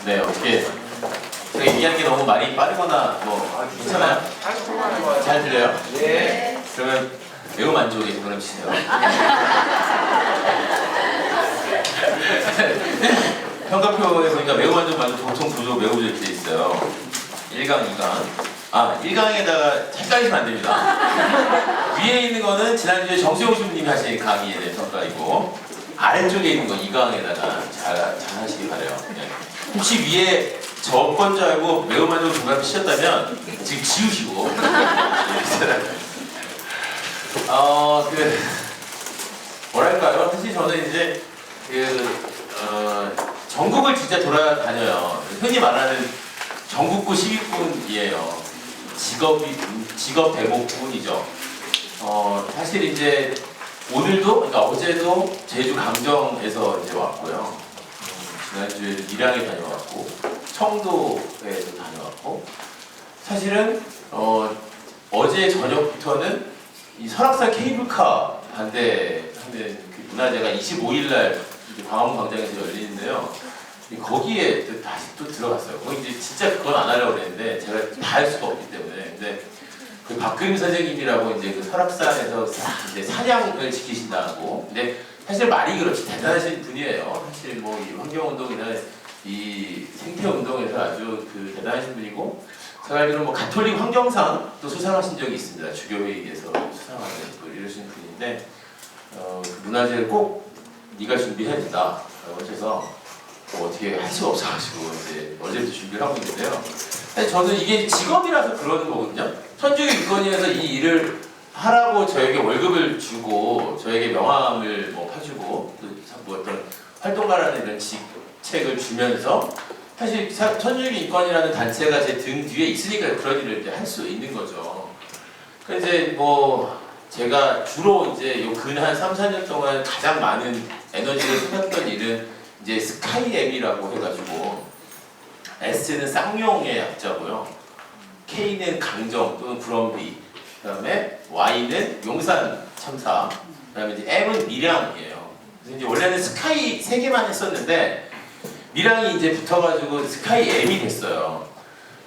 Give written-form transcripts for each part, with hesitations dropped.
네, 어떻게 제가 얘기하는 게 너무 말이 빠르거나 뭐 괜찮아요? 잘 들려요? 네. 그러면 매우 만족이 그럼 치세요. 평가표에 보니까 매우 만족, 보통 부족, 매우 부족 이렇게 돼 있어요. 1강, 2강. 1강에다가 헷갈리시면 안 됩니다. 위에 있는 거는 지난주에 정수용 님이 하신 강의에 대한 평가이고, 아래쪽에 있는 거 2강에다가 잘 하시기 바래요. 네. 혹시 위에 저 건 줄 알고 매우 만족 중간 피셨다면 지금 지우시고. 뭐랄까요? 사실 저는 이제 전국을 진짜 돌아다녀요. 흔히 말하는 전국구 시민군이에요. 직업 대목군이죠. 사실 이제 오늘도, 그러니까 어제도 제주 강정에서 이제 왔고요. 지난주에도 밀양에 다녀왔고, 청도에도 다녀왔고, 사실은 어제 저녁부터는 이 설악산 케이블카 반대하는 그 문화제가 25일날 광화문 광장에서 열리는데요. 거기에 다시 또 들어갔어요. 거기 이제 진짜 그건 안 하려고 그랬는데 제가 다 할 수가 없기 때문에. 근데 그 박그림 선생님이라고 이제 그 설악산에서 이제 사냥을 지키신다고. 근데 사실 말이 그렇지 대단하신 분이에요. 사실 뭐 이 환경운동이나 이 생태운동에서 아주 그 대단하신 분이고, 제가 알기로 뭐 가톨릭 환경상 또 수상하신 적이 있습니다. 주교회의에서 수상하는 이러신 분인데, 그 문화제를 꼭 네가 준비해야 된다 라고 하셔서 어떻게 할 수가 없어가지고 이제 어제부터 준비를 하고 있는데요. 사실 저는 이게 직업이라서 그러는 거거든요. 천주교 유권위에서 이 일을 하라고 저에게 월급을 주고 저에게 명함을 뭐 파주고 뭐 어떤 활동가라는 이런 직책을 주면서 사실 천주교 인권이라는 단체가 제 등 뒤에 있으니까 그런 일을 이제 할 수 있는 거죠. 그래서 이제 뭐 제가 주로 이제 요 근 한 3, 4년 동안 가장 많은 에너지를 쏟았던 일은 이제 스카이엠이라고 해가지고, S는 쌍용의 약자고요, K는 강정 또는 구럼비, 그다음에 Y는 용산 참사, 그다음에 이제 M은 밀양이에요. 그래서 이제 원래는 스카이 3개만 했었는데 밀양이 이제 붙어가지고 스카이 M이 됐어요.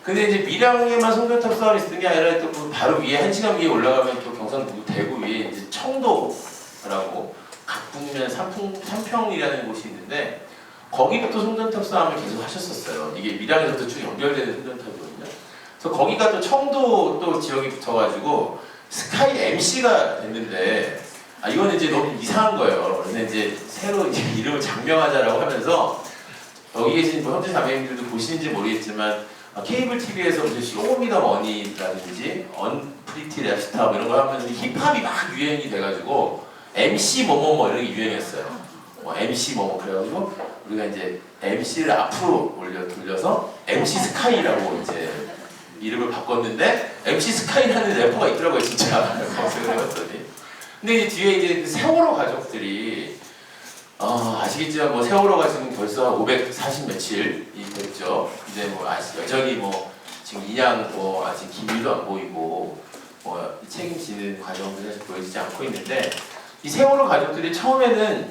근데 이제 밀양에만 송전탑 쓰는 게 아니라 또 바로 위에 1시간 위에 올라가면 또 경상북도 대구 위에 이제 청도라고 각북면 삼평이라는 곳이 있는데 거기부터 송전탑 싸움을 계속 하셨었어요. 이게 밀양에서부터 쭉 연결되는 송전탑이거든요. 그래서 거기가 또 청도 또 지역이 붙어가지고 스카이 MC가 됐는데, 이거는 이제 너무 이상한 거예요. 그래서 이제 새로 이제 이름을 장명하자라고 하면서 여기 계신 뭐 형제 자매님들도 보시는지 모르겠지만 케이블 TV에서 이제 쇼미더 머니라든지 언프리티 랩스타 이런 거 하면서 힙합이 막 유행이 돼가지고 MC 뭐뭐뭐 이런 게 유행했어요. MC 뭐뭐 그래가지고 우리가 이제 MC를 앞으로 돌려서 MC 스카이라고 이제 이름을 바꿨는데, MC 스카이라는 래퍼가 있더라고요 진짜. 검색을 해봤더니. 근데 이제 뒤에 이제 세월호 가족들이 아시겠지만 뭐 세월호가 지금 벌써 540 며칠이 됐죠. 이제 뭐 여전히 뭐 지금 인양 뭐 아직 기밀도 안 보이고 뭐 책임지는 과정들이 사실 보여지지 않고 있는데, 이 세월호 가족들이 처음에는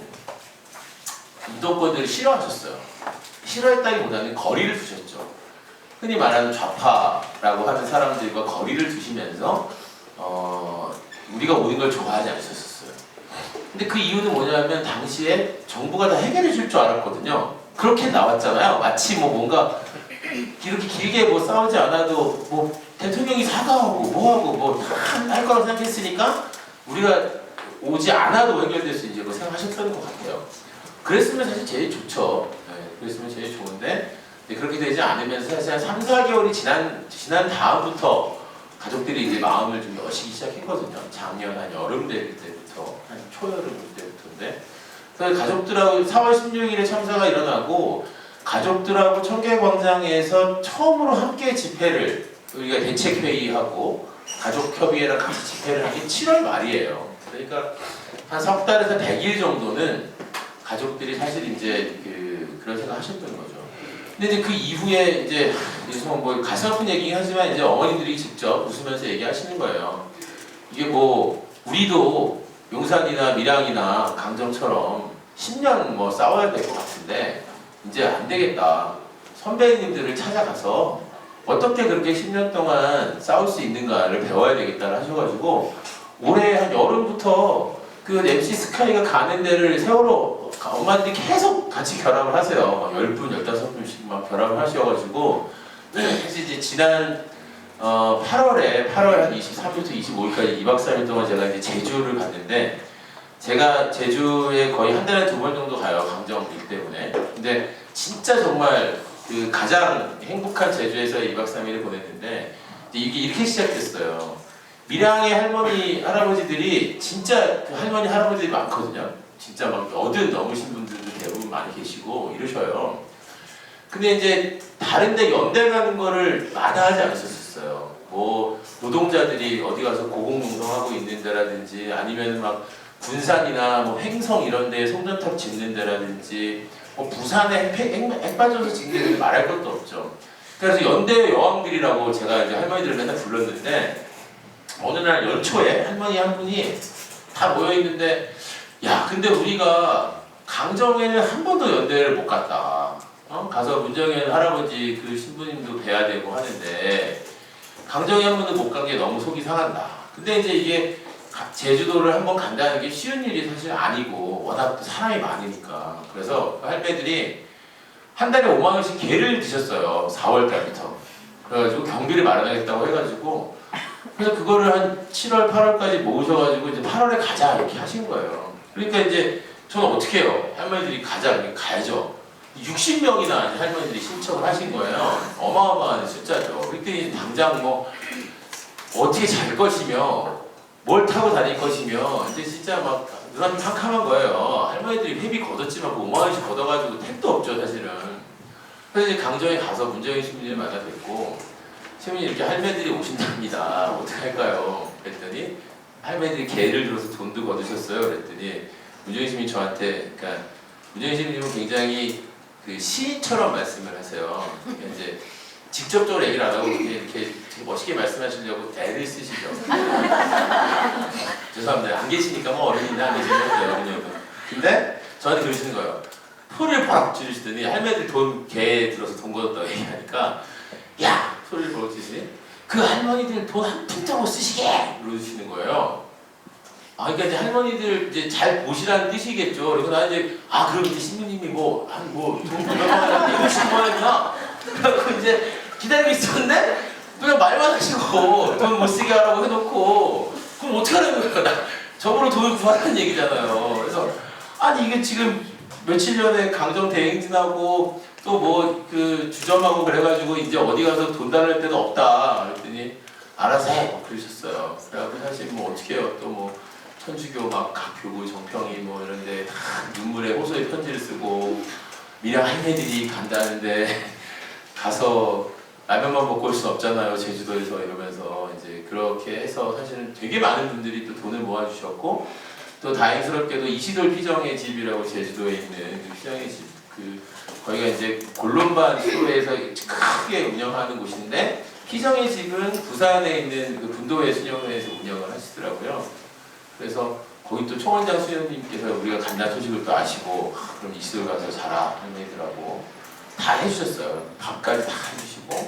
인도권들을 싫어하셨어요. 싫어했다기보다는 거리를 두셨죠. 흔히 말하는 좌파라고 하는 사람들과 거리를 두시면서 우리가 오는 걸 좋아하지 않으셨어요. 근데 그 이유는 뭐냐면 당시에 정부가 다 해결해 줄 줄 알았거든요. 그렇게 나왔잖아요. 마치 뭐 뭔가 이렇게 길게 뭐 싸우지 않아도 뭐 대통령이 사과하고 뭐하고 뭐 할 거라고 생각했으니까 우리가 오지 않아도 해결될 수 있는 거 생각하셨다는 것 같아요. 그랬으면 사실 제일 좋죠. 네, 그랬으면 제일 좋은데 그렇게 되지 않으면서 사실 한 3, 4개월이 지난 다음부터 가족들이 이제 마음을 좀 여시기 시작했거든요. 작년 한 여름 될 때부터, 한 초여름 때부터인데, 그래서 가족들하고 4월 16일에 참사가 일어나고 가족들하고 청계광장에서 처음으로 함께 집회를 우리가 대책회의하고 가족협의회랑 같이 집회를 한 게 7월 말이에요. 그러니까 한 석 달에서 100일 정도는 가족들이 사실 이제 그런 생각 하셨던 거죠. 근데 이제 그 이후에 이제 뭐 가슴 아픈 얘기긴 하지만 이제 어머니들이 직접 웃으면서 얘기하시는 거예요. 이게 뭐 우리도 용산이나 밀양이나 강정처럼 10년 뭐 싸워야 될 것 같은데 이제 안 되겠다. 선배님들을 찾아가서 어떻게 그렇게 10년 동안 싸울 수 있는가를 배워야 되겠다 하셔가지고 올해 한 여름부터 그 MC 스카이가 가는 데를 세월호 엄마들이 계속 같이 결합을 하세요. 막 10분, 15분씩 막 결합을 하셔가지고 사실 이제 지난 8월 한 23일부터 25일까지 2박 3일 동안 제가 이제 제주를 갔는데 제가 제주에 거의 한 달에 2번 정도 가요. 강정 일 때문에. 근데 진짜 정말 그 가장 행복한 제주에서 2박 3일을 보냈는데 이게 이렇게 시작됐어요. 밀양의 할머니, 할아버지들이 진짜 그 할머니, 할아버지들이 많거든요. 진짜 막 80 넘으신 분들도 대부분 많이 계시고 이러셔요. 근데 이제 다른데 연대 가는 거를 마다하지 않으셨어요. 뭐 노동자들이 어디 가서 고공농성하고 있는 데라든지 아니면 막 군산이나 뭐 횡성 이런 데에 송전탑 짓는 데라든지 뭐 부산에 핵발전소 짓는 데는 말할 것도 없죠. 그래서 연대 여왕들이라고 제가 이제 할머니들을 맨날 불렀는데 어느 날 연초에 할머니 한 분이 다 모여 있는데 야 근데 우리가 강정에는 한 번도 연대를 못 갔다. 가서 문정현 할아버지 그 신부님도 뵈야 되고 하는데 강정에 한 번도 못 간 게 너무 속이 상한다. 근데 이제 이게 제주도를 한번 간다는 게 쉬운 일이 사실 아니고 워낙 사람이 많으니까 그래서 할매들이 한 달에 5만 원씩 개를 드셨어요. 4월 달부터. 그래가지고 경비를 마련하겠다고 해가지고 그래서 그거를 한 7월, 8월까지 모으셔가지고 이제 8월에 가자 이렇게 하신 거예요. 그러니까 이제 저는 어떻게 해요? 할머니들이 가자 그러니까 가야죠. 60명이나 할머니들이 신청을 하신 거예요. 어마어마한 숫자죠. 그랬더니 당장 뭐 어떻게 잘 것이며 뭘 타고 다닐 것이며 이제 진짜 막 눈앞이 캄캄한 거예요. 할머니들이 회비 걷었지만 5만 원씩 걷어가지고 택도 없죠 사실은. 그래서 이제 강정에 가서 문정희 신부님을 만나 뵙고 신부님 이렇게 할매들이 오신답니다. 어떻게 할까요? 그랬더니 할매들이 개를 들어서 돈도 거두셨어요. 그랬더니 문정희 신부님이 저한테 그러니까 문정희 신부님은 굉장히 그 시인처럼 말씀을 하세요. 이제 직접적으로 얘기를 안 하고 이렇게 되게 멋있게 말씀하시려고 애를 쓰시죠. 죄송합니다. 안 계시니까 뭐 어른이나 안 계시면 어른이요. 근데 저한테 그러시는 거예요. 소리를 버럭 지르시더니 할매들 개 들어서 돈 걷었다고 얘기하니까 야! 소리를 버럭 지르시니 그 할머니들 돈 한 푼도 못 쓰시게! 그러시는 거예요. 그러니까 이제 할머니들 이제 잘 보시라는 뜻이겠죠. 그래서 나는 이제 그럼 이제 신부님이 돈 500만 원 이러시는 거구나. 그래서 이제 기다리고 있었는데 그냥 말만 하시고 돈 못 쓰게 하라고 해놓고 그럼 어떻게 하는 거예요? 저보러 돈을 구하라는 얘기잖아요. 그래서 아니 이게 지금 며칠 전에 강정 대행진하고 또 뭐 그 주점하고 그래가지고 이제 어디 가서 돈 달랄 데도 없다. 그랬더니 알아서 해. 그러셨어요. 그래갖고 사실 뭐 어떻게 해요? 또 뭐 천주교 막 각 교구 정평이 뭐 이런데 다 눈물에 호소의 편지를 쓰고 밀양 할매들이 간다는데 가서 라면만 먹고 올 수 없잖아요 제주도에서 이러면서 이제 그렇게 해서 사실은 되게 많은 분들이 또 돈을 모아주셨고 또 다행스럽게도 이시돌 피정의 집이라고 제주도에 있는 그 피정의 집 거기가 이제 골룸반 수로에서 크게 운영하는 곳인데 피정의 집은 부산에 있는 그 분도회 수녀회에서 운영을 하시더라고요. 그래서 거기 또 총원장 수녀님께서 우리가 간다는 소식을 또 아시고 그럼 이시돌 가서 자라 할머니들하고 다 해주셨어요. 밥까지 다 해주시고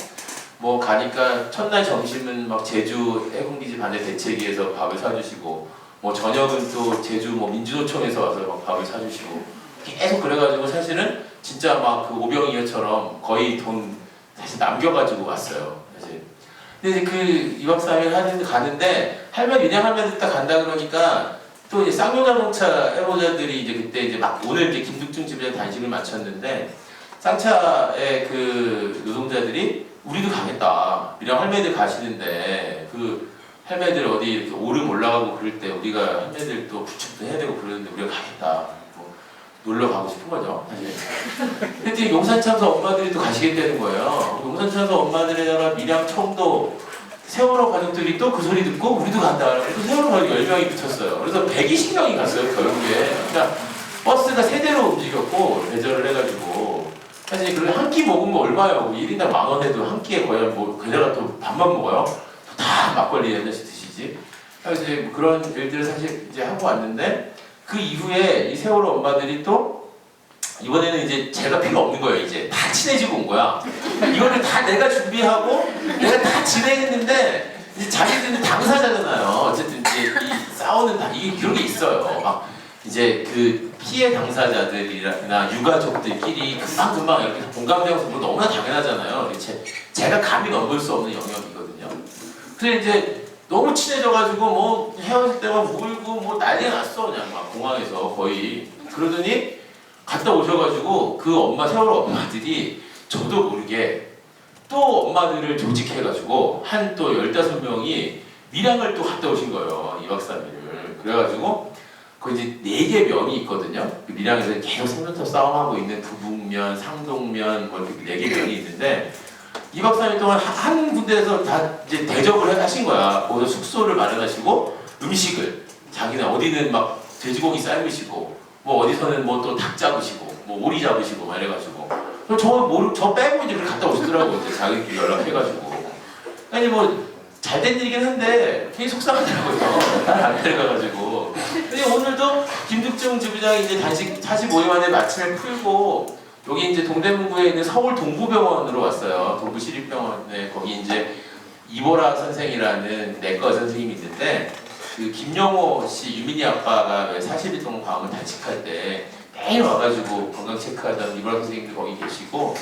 뭐 가니까 첫날 점심은 막 제주 해군기지 반대 대책위에서 밥을 사주시고 뭐 저녁은 또 제주 뭐 민주노총에서 와서 막 밥을 사주시고 계속 그래가지고 사실은 진짜 막 그 오병이어처럼 거의 돈 사실 남겨가지고 왔어요. 사실. 근데 이제 그 2박 3일 하는데 가는데 밀양 할매들 딱 간다 그러니까 또 이제 쌍용자동차 해보자들이 이제 그때 이제 막 오늘 이제 김득중 집에 단식을 마쳤는데 쌍차의 그 노동자들이 우리도 가겠다. 밀양 할매들 가시는데 그 할매들 어디 이렇게 오름 올라가고 그럴 때 우리가 할매들 또 부축도 해야 되고 그러는데 우리가 가겠다. 뭐 놀러 가고 싶은 거죠. 사실. 근데 용산참사 엄마들이 또 가시겠다는 거예요. 용산참사 엄마들에다가 밀양 청도 세월호 가족들이 또 그 소리 듣고 우리도 간다. 그래서 세월호 가족 10명이 붙었어요. 그래서 120명이 갔어요 결국에. 그러니까 버스가 세대로 움직였고 배절을 해가지고 사실 그걸 한 끼 먹으면 얼마예요? 1인당 10,000원 해도 한 끼에 거의 뭐 게다가 또 밥만 먹어요? 다 막걸리 한 잔씩 드시지. 그래서 이제 뭐 그런 일들을 사실 이제 하고 왔는데 그 이후에 이 세월호 엄마들이 또 이번에는 이제 제가 필요 없는 거예요. 이제 다 친해지고 온 거야. 이거를 다 내가 준비하고 내가 다 진행했는데 이제 자기들은 당사자잖아요. 어쨌든 이제 이 싸우는 이게 그런 게 있어요. 막 이제 그 피해 당사자들이나 유가족들끼리 금방금방 이렇게 공감대가 뭐 너무나 당연하잖아요. 제가 감히 넘볼 수 없는 영역이거든요. 근데 이제 너무 친해져가지고 뭐 헤어질 때만 울고 뭐 난리가 났어. 그냥 막 공항에서 거의. 그러더니 갔다 오셔가지고 그 엄마 세월호 엄마들이 저도 모르게 또 엄마들을 조직해가지고 한 또 15명이 밀양을 또 갔다 오신 거예요. 2박 3일을. 그래가지고 그 이제 4개 면이 있거든요. 그 밀양에서 계속 생존터 싸움하고 있는 부북면, 상동면 뭐 이렇게 4개 면이 있는데 2박 3일 동안 한 군데에서 다 이제 대접을 하신 거야. 거기서 숙소를 마련하시고 음식을 자기는 어디는 막 돼지고기 삶으시고 뭐 어디서는 뭐 또 닭 잡으시고 뭐 오리 잡으시고 막 이래가지고 저 빼고 이제 갔다 오시더라고요. 이제 자기들끼리 연락해가지고 아니 뭐 잘된 일이긴 한데 되게 속상하더라고요. 날 안 데려가가지고. 근데 오늘도 김득중 지부장이 이제 단식 45일 만에 마침을 풀고 여기 이제 동대문구에 있는 서울 동부병원으로 왔어요. 동부시립병원에 거기 이제 이보라 선생이라는 내과 선생님이 있는데 그 김영호 씨 유민이 아빠가 왜 40일 동안 광을 단식할 때 매일 와가지고 건강 체크하던 이보라 선생님도 거기 계시고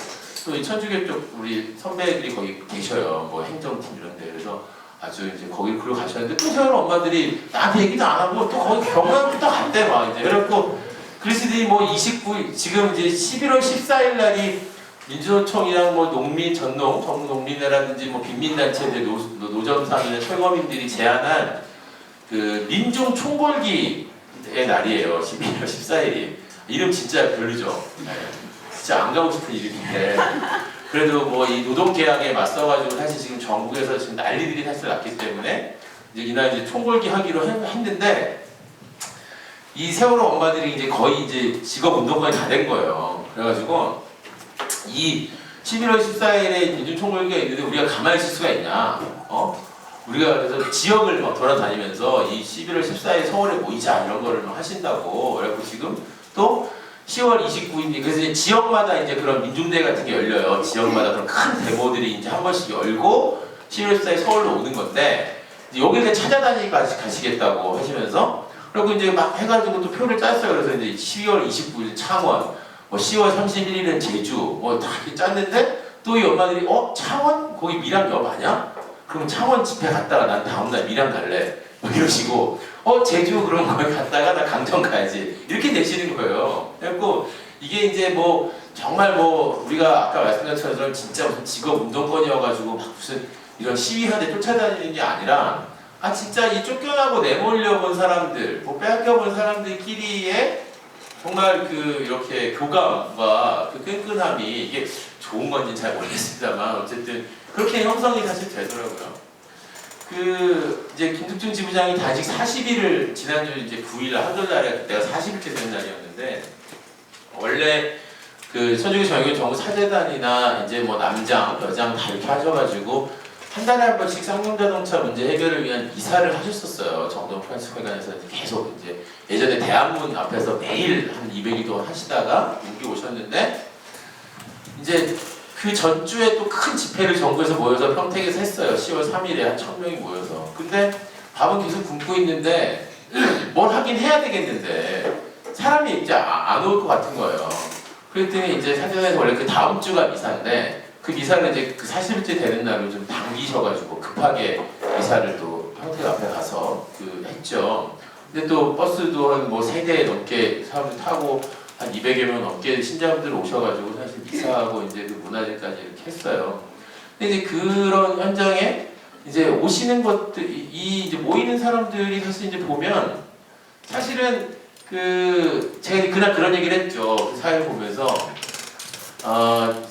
또 이 천주교 쪽 우리 선배들이 거기 계셔요. 뭐 행정팀 이런데 그래서 아주 이제 거기를 그러 가셨는데 또 세월호 엄마들이 나한테 얘기도 안 하고 또 거기 병원부터 갔대 막 이제 그래갖고 그리스들이 뭐 29일 지금 이제 11월 14일 날이 민주노총이랑 뭐 농민 전농 정농민회라든지 뭐 빈민단체들 노점상이나 철거민들이 제안한 그 민중 총궐기의 날이에요. 12월 14일이 이름 진짜 별로죠. 네. 진짜 안 가고 싶은 이름인데 그래도 뭐 이 노동계약에 맞서가지고 사실 지금 전국에서 지금 난리들이 사실 났기 때문에 이제 이날 이제 총궐기 하기로 했는데 이 세월호 엄마들이 이제 거의 이제 직업 운동권이 다 된 거예요. 그래가지고 이 11월 14일에 민중 총궐기가 있는데 우리가 가만히 있을 수가 있냐? 우리가 그래서 지역을 막 돌아다니면서 이 11월 14일 서울에 모이자 이런 거를 막 하신다고 그래갖고 지금 또 10월 29일 그래서 이제 지역마다 이제 그런 민중대회 같은 게 열려요. 지역마다 그런 큰 데모들이 이제 한 번씩 열고 11월 14일 서울로 오는 건데 여기를 찾아다니까 가시겠다고 하시면서 그리고 이제 막 해가지고 또 표를 짰어요. 그래서 이제 12월 29일 창원, 뭐 10월 31일은 제주, 뭐 다 이렇게 짰는데 또 이 엄마들이 창원 거기 밀양 옆 아니야? 그럼 창원 집회 갔다가 난 다음날 밀양 갈래. 뭐 이러시고 제주 그런 거에 갔다가 나 강정 가야지 이렇게 내시는 거예요. 그래갖고 이게 이제 뭐 정말 뭐 우리가 아까 말씀드린 것처럼 진짜 무슨 직업 운동권이어가지고 막 무슨 이런 시위하는데 쫓아다니는 게 아니라 진짜 이 쫓겨나고 내몰려본 사람들, 뭐 빼앗겨본 사람들끼리의 정말 그 이렇게 교감과 그 끈끈함이 이게 좋은 건지는 잘 모르겠습니다만 어쨌든 그렇게 형성이 사실 되더라고요. 그 이제 김득중 지부장이 단식 40일을 지난주 이제 9일 한글날에 그때가 40일째 된 날이었는데 원래 그 천주교 정교 정부 사재단이나 이제 뭐 남장, 여장 다 이렇게 하셔가지고 한 달에 한 번씩 쌍용자동차 문제 해결을 위한 이사를 하셨었어요. 정동 프란스회관에서 계속 이제 예전에 대한문 앞에서 매일 한 200일 동안 하시다가 여기 오셨는데 이제 그 전주에 또 큰 집회를 전국에서 모여서 평택에서 했어요. 10월 3일에 한 1000명이 모여서. 근데 밥은 계속 굶고 있는데 뭘 하긴 해야 되겠는데 사람이 이제 안 올 것 같은 거예요. 그랬더니 이제 사전에서 원래 그 다음 주가 미사인데 그 미사를 이제 그 40일째 되는 날로 좀 당기셔가지고 급하게 미사를 또 평택 앞에 가서 했죠. 근데 또 버스도 한 뭐 3대 넘게 사람들 타고 한 200여 명 넘게 신자분들 오셔가지고 사실 미사하고 이제 그 문화제까지 이렇게 했어요. 근데 이제 그런 현장에 이제 오시는 것들, 이 이제 모이는 사람들이 사실 이제 보면 사실은 제가 그날 그런 얘기를 했죠. 그 사회를 보면서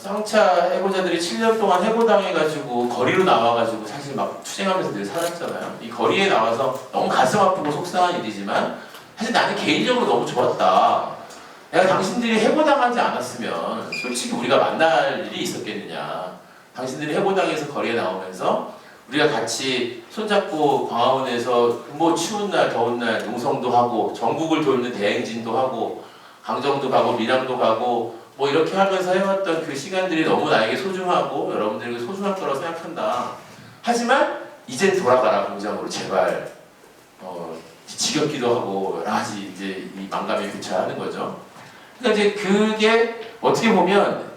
쌍차 해고자들이 7년 동안 해고당해가지고 거리로 나와가지고 사실 막 투쟁하면서 늘 살았잖아요. 이 거리에 나와서 너무 가슴 아프고 속상한 일이지만 사실 나는 개인적으로 너무 좋았다. 내가 당신들이 해고당하지 않았으면 솔직히 우리가 만날 일이 있었겠느냐. 당신들이 해고당해서 거리에 나오면서 우리가 같이 손잡고 광화문에서 뭐 추운 날 더운 날 농성도 하고 전국을 돌는 대행진도 하고 강정도 가고 밀양도 가고 뭐 이렇게 하면서 해왔던 그 시간들이 너무 나에게 소중하고 여러분들에게 소중할 거라고 생각한다. 하지만 이제 돌아가라 공장으로 제발. 지겹기도 하고 여러 가지 이제 이 망감에 교차하는 거죠. 그러니까 이제 그게 어떻게 보면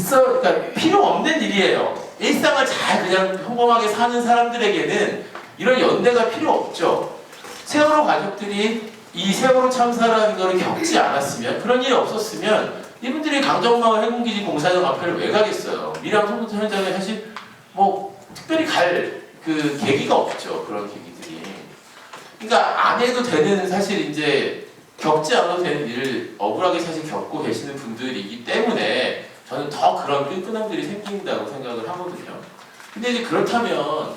그러니까 필요 없는 일이에요. 일상을 잘 그냥 평범하게 사는 사람들에게는 이런 연대가 필요 없죠. 세월호 가족들이 이 세월호 참사라는 것을 겪지 않았으면, 그런 일이 없었으면 이분들이 강정마을 해군기지 공사장 앞에를 왜 가겠어요. 밀양 송도터 현장에 사실 뭐 특별히 갈 그 계기가 없죠. 그런 계기들이. 그러니까 안 해도 되는, 사실 이제 겪지 않아도 되는 일을 억울하게 사실 겪고 계시는 분들이기 때문에 저는 더 그런 끈끈함들이 생긴다고 생각을 하거든요. 근데 이제 그렇다면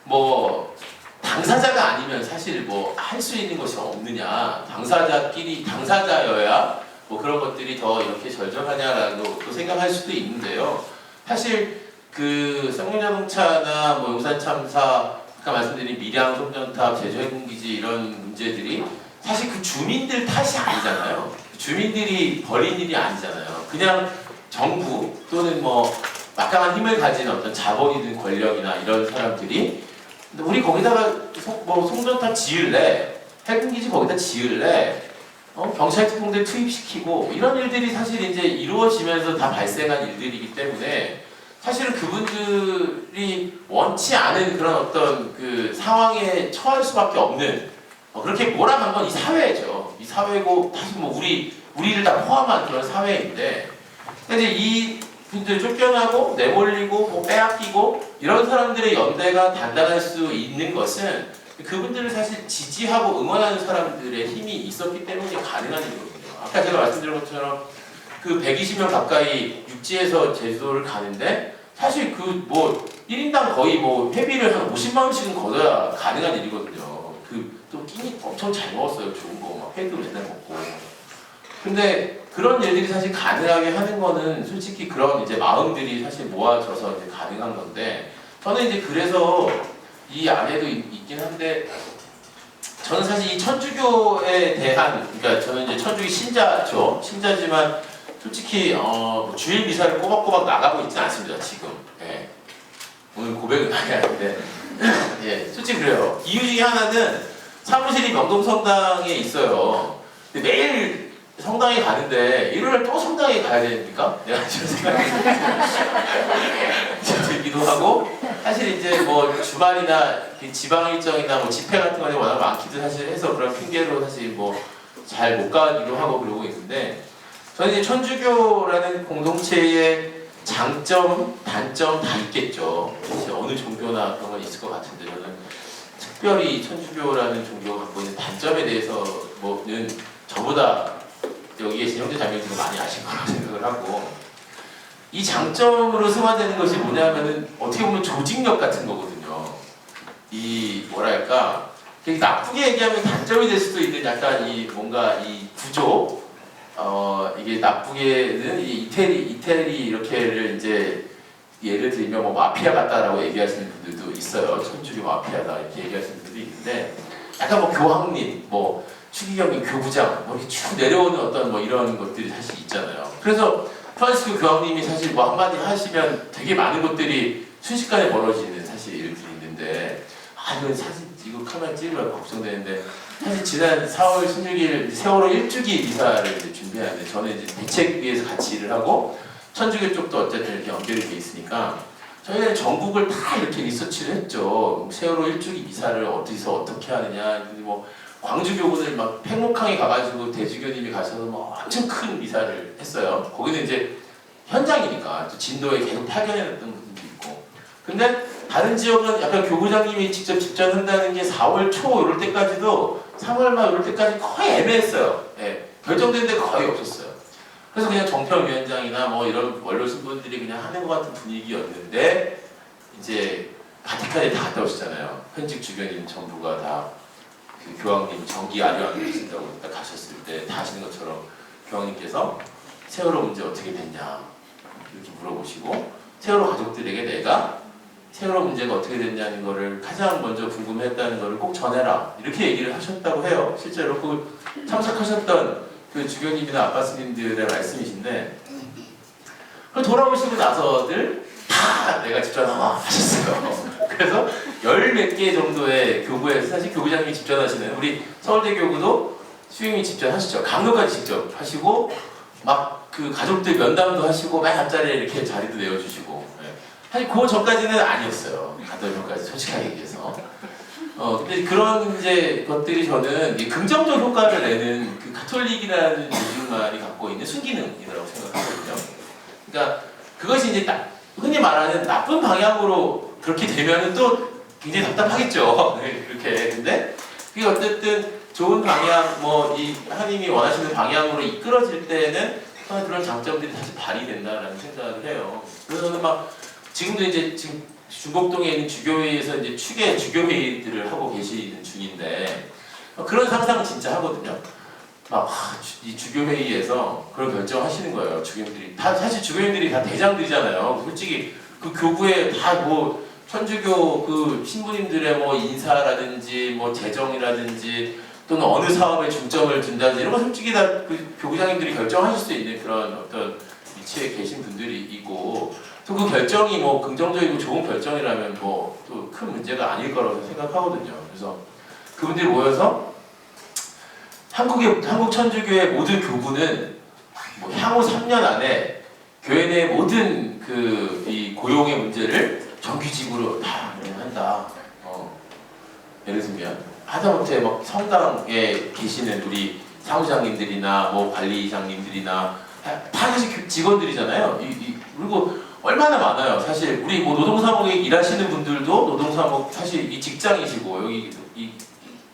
뭐 당사자가 아니면 사실 뭐 할 수 있는 것이 없느냐, 당사자여야 뭐 그런 것들이 더 이렇게 절절하냐라고 또 생각할 수도 있는데요. 사실 그 쌍용자동차나 뭐 용산 참사, 아까 말씀드린 밀양 송전탑, 제주 해군기지 이런 문제들이 사실 그 주민들 탓이 아니잖아요. 주민들이 벌인 일이 아니잖아요. 그냥 정부 또는 뭐 막강한 힘을 가진 어떤 자본이든 권력이나 이런 사람들이 우리 거기다가 뭐 송전탑 지을래, 해군기지 거기다 지을래, 경찰 특공대 투입시키고 이런 일들이 사실 이제 이루어지면서 다 발생한 일들이기 때문에 사실은 그분들이 원치 않은 그런 어떤 그 상황에 처할 수밖에 없는, 그렇게 몰아간 건 이 사회죠. 이 사회고 사실 뭐 우리를 다 포함한 그런 사회인데, 근데 이 분들 쫓겨나고 내몰리고 뭐 빼앗기고 이런 사람들의 연대가 단단할 수 있는 것은 그분들을 사실 지지하고 응원하는 사람들의 힘이 있었기 때문에 가능한 일이거든요. 아까 제가 말씀드린 것처럼 그 120명 가까이 육지에서 제주도를 가는데 사실 그 뭐 1인당 거의 뭐 회비를 한 50만 원씩은 걷어야 가능한 일이거든요. 그 또 끼니 엄청 잘 먹었어요. 좋은 거 막 회도 맨날 먹고. 근데 그런 일들이 사실 가능하게 하는 거는 솔직히 그런 이제 마음들이 사실 모아져서 이제 가능한 건데, 저는 이제 그래서 이 안에도 있긴 한데, 저는 사실 이 천주교에 대한, 그러니까 저는 이제 천주교 신자죠. 신자지만 솔직히 주일 미사를 꼬박꼬박 나가고 있지는 않습니다. 지금. 예. 오늘 고백은 많이 하는데 예, 솔직히 그래요. 이유 중에 하나는 사무실이 명동성당에 있어요. 근데 매일 성당에 가는데 일요일 또 성당에 가야 됩니까? 내가 지금 생각이 들기도 하고, 사실 이제 뭐 주말이나 지방 일정이나 뭐 집회 같은 거에 워낙 많기도 사실 해서 그런 핑계로 사실 뭐 잘 못 가기도 하고 그러고 있는데, 저는 이제 천주교라는 공동체의 장점, 단점 다 있겠죠. 어느 종교나 그런 건 있을 것 같은데, 저는 특별히 천주교라는 종교가 갖고 있는 단점에 대해서는 저보다 여기 계신 형제 자매들도 많이 아실 거라고 생각을 하고, 이 장점으로 승화되는 것이 뭐냐면은 어떻게 보면 조직력 같은 거거든요. 이 뭐랄까, 나쁘게 얘기하면 단점이 될 수도 있는 약간 이 뭔가 이 구조, 이게 나쁘게는 이태리 이렇게를 이제 예를 들면 뭐 마피아 같다라고 얘기하시는 분들도 있어요. 천주교 마피아다 이렇게 얘기하시는 분들도 있는데, 약간 뭐 교황님, 뭐 추기경님 교부장, 뭐 이렇게 쭉 내려오는 어떤 뭐 이런 것들이 사실 있잖아요. 그래서 프란시스코 교황님이 사실 뭐 한마디 하시면 되게 많은 것들이 순식간에 벌어지는 사실 일들이 있는데, 이건 사실 이거 카메라 찍으면 걱정되는데, 사실 지난 4월 16일 세월호 1주기 미사를 이제 준비하는데, 저는 이제 대책위에서 같이 일을 하고 천주교 쪽도 어쨌든 이렇게 연결이 돼 있으니까 저희는 전국을 다 이렇게 리서치를 했죠. 세월호 1주기 미사를 어디서 어떻게 하느냐. 뭐 광주교구들 막 팽목항에 가가지고 대주교님이 가셔서 뭐 엄청 큰 미사를 했어요. 거기는 이제 현장이니까 또 진도에 계속 파견해놨던 분들도 있고. 근데 다른 지역은 약간 교구장님이 직접 집전한다는 게 4월 초 이럴 때까지도 3월 말 이럴 때까지 거의 애매했어요. 예, 결정된 데 거의 없었어요. 그래서 그냥 정평위원장이나 뭐 이런 원로 신분들이 그냥 하는 것 같은 분위기였는데, 이제 바티칸에 다 갔다 오시잖아요. 현직 주변인 전부가 다 그 교황님 정기 안요한 계신다고 딱 가셨을 때 다 하시는 것처럼 교황님께서 세월호 문제 어떻게 됐냐 이렇게 물어보시고, 세월호 가족들에게 내가 세월호 문제가 어떻게 됐냐는 거를 가장 먼저 궁금했다는 거를 꼭 전해라 이렇게 얘기를 하셨다고 해요. 실제로 그 참석하셨던 그 주교님이나 아빠스님들의 말씀이신데 돌아오시고 나서들 다 내가 직접 하셨어요. 그래서 열 몇 개 정도의 교구에서 사실 교구장님이 직접 하시는 우리 서울대 교구도 수임이 직접 하시죠. 강요까지 직접 하시고 막 그 가족들 면담도 하시고 막 앞자리에 이렇게 자리도 내어주시고 사실 그 전까지는 아니었어요. 갔던 전까지 솔직하게 얘기해서. 근데 그런 이제 것들이 저는 긍정적 효과를 내는 그 가톨릭이라는 요즘만이 갖고 있는 순기능이라고 생각하거든요. 그러니까 그것이 이제 흔히 말하는 나쁜 방향으로 그렇게 되면은 또 굉장히 답답하겠죠. 이렇게. 근데 그게 어쨌든 좋은 방향, 뭐 이 하나님이 원하시는 방향으로 이끌어질 때는 그런 장점들이 다시 발휘된다라는 생각을 해요. 그래서 저는 막 지금도 이제 지금 중곡동에 있는 주교회에서 이제 추계 주교회의들을 하고 계시는 중인데 그런 상상은 진짜 하거든요. 막 이 주교회의에서 그런 결정하시는 거예요. 주교님들이 다 사실 주교님들이 다 대장들이잖아요. 솔직히 그 교구에 다 뭐 천주교 그 신부님들의 뭐 인사라든지 뭐 재정이라든지 또는 어느 사업에 중점을 둔다든지 이런 거 솔직히 다 그 교구장님들이 결정하실 수 있는 그런 어떤 위치에 계신 분들이 있고 또 그 결정이 뭐 긍정적이고 좋은 결정이라면 뭐 또 큰 문제가 아닐 거라고 생각하거든요. 그래서 그분들이 모여서 한국 천주교의 모든 교구는 뭐 향후 3년 안에 교회 내 모든 이 고용의 문제를 정규직으로 다 한다. 예를 들면 하다못해 막 성당에 계시는 우리 사무장님들이나 뭐 관리장님들이나 다 사실 직원들이잖아요. 그리고 얼마나 많아요. 사실 우리 뭐 노동사목에 일하시는 분들도 노동사목 사실 이 직장이시고 여기 이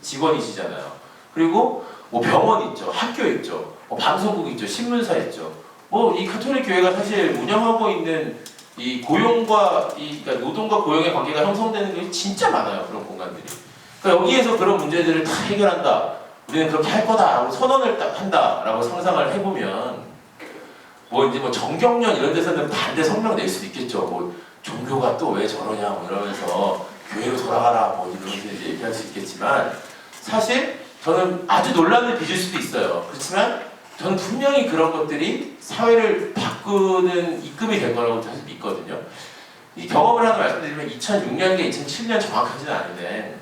직원이시잖아요. 그리고 뭐 병원 있죠, 학교 있죠, 뭐 방송국 있죠, 신문사 있죠. 뭐 이 가톨릭 교회가 사실 운영하고 있는 이 고용과 그러니까 노동과 고용의 관계가 형성되는 게 진짜 많아요. 그런 공간들이. 그러니까 여기에서 그런 문제들을 다 해결한다. 우리는 그렇게 할 거다라고 선언을 딱 한다라고 상상을 해보면 뭐 이제 뭐 정경련 이런 데서는 반대 성명 낼 수도 있겠죠. 뭐 종교가 또 왜 저러냐 뭐 이러면서 교회로 돌아가라 뭐 이런 이제 얘기할 수 있겠지만 사실 저는 아주 논란을 빚을 수도 있어요. 그렇지만 저는 분명히 그런 것들이 사회를 바꾸는 이끌이 될 거라고 사실 믿거든요. 이 경험을 하나 말씀드리면 2006년과 2007년 정확하지는 않은데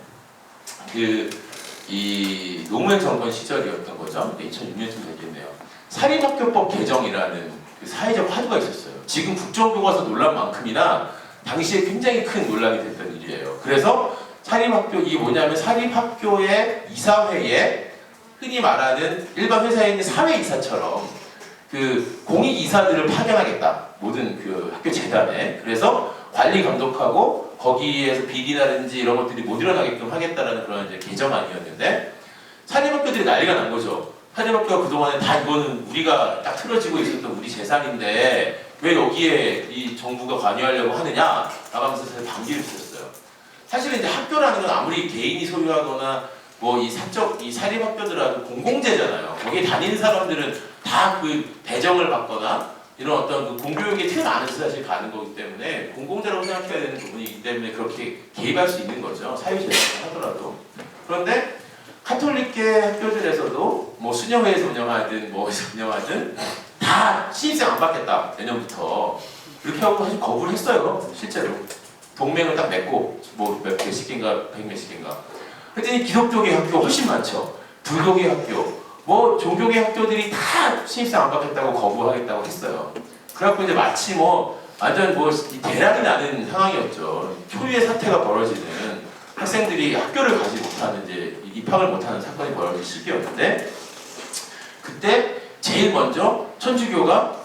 이 노무현 정권 시절이었던 거죠. 2006년쯤 되겠네요. 사립학교법 개정이라는 그 사회적 화두가 있었어요. 지금 국정교과서 논란만큼이나 당시에 굉장히 큰 논란이 됐던 일이에요. 그래서 사립학교 이게 뭐냐면 사립학교의 이사회에 흔히 말하는 일반 회사에 있는 사회이사처럼 그 공익이사들을 파견하겠다. 모든 그 학교 재단에. 그래서 관리 감독하고 거기에서 비리라든지 이런 것들이 못 일어나게끔 하겠다라는 그런 이제 개정안이었는데 사립학교들이 난리가 난 거죠. 사립학교가 그동안에 다 이거는 우리가 딱 틀어지고 있었던 우리 재산인데 왜 여기에 이 정부가 관여하려고 하느냐 나가면서 사실 반기를 쓰셨어요. 사실은 이제 학교라는 건 아무리 개인이 소유하거나 뭐 이 사립학교들하고 공공재잖아요. 거기에 다니는 사람들은 다 그 배정을 받거나 이런 어떤 그 공교육의 틀 안에서 사실 가는 거기 때문에 공공재라고 생각해야 되는 부분이기 때문에 그렇게 개입할 수 있는 거죠. 사유재산을 하더라도. 그런데 가톨릭계 학교들에서도 뭐 수녀회에서 운영하든 뭐에서 운영하든 다 신입생 안 받겠다 내년부터 이렇게 하고 사실 거부를 했어요. 실제로 동맹을 딱 맺고 뭐 몇십 개인가 100몇십 개인가 그랬더니 기독교계 학교가 훨씬 많죠. 불교계 학교 뭐 종교계 학교들이 다 신입생 안 받겠다고 거부하겠다고 했어요. 그래갖고 이제 마치 뭐 완전 뭐 대란이 나는 상황이었죠. 초유의 사태가 벌어지는 학생들이 학교를 가지 못하는 이제 입학을 못하는 사건이 벌어진 시기였는데 그때 제일 먼저 천주교가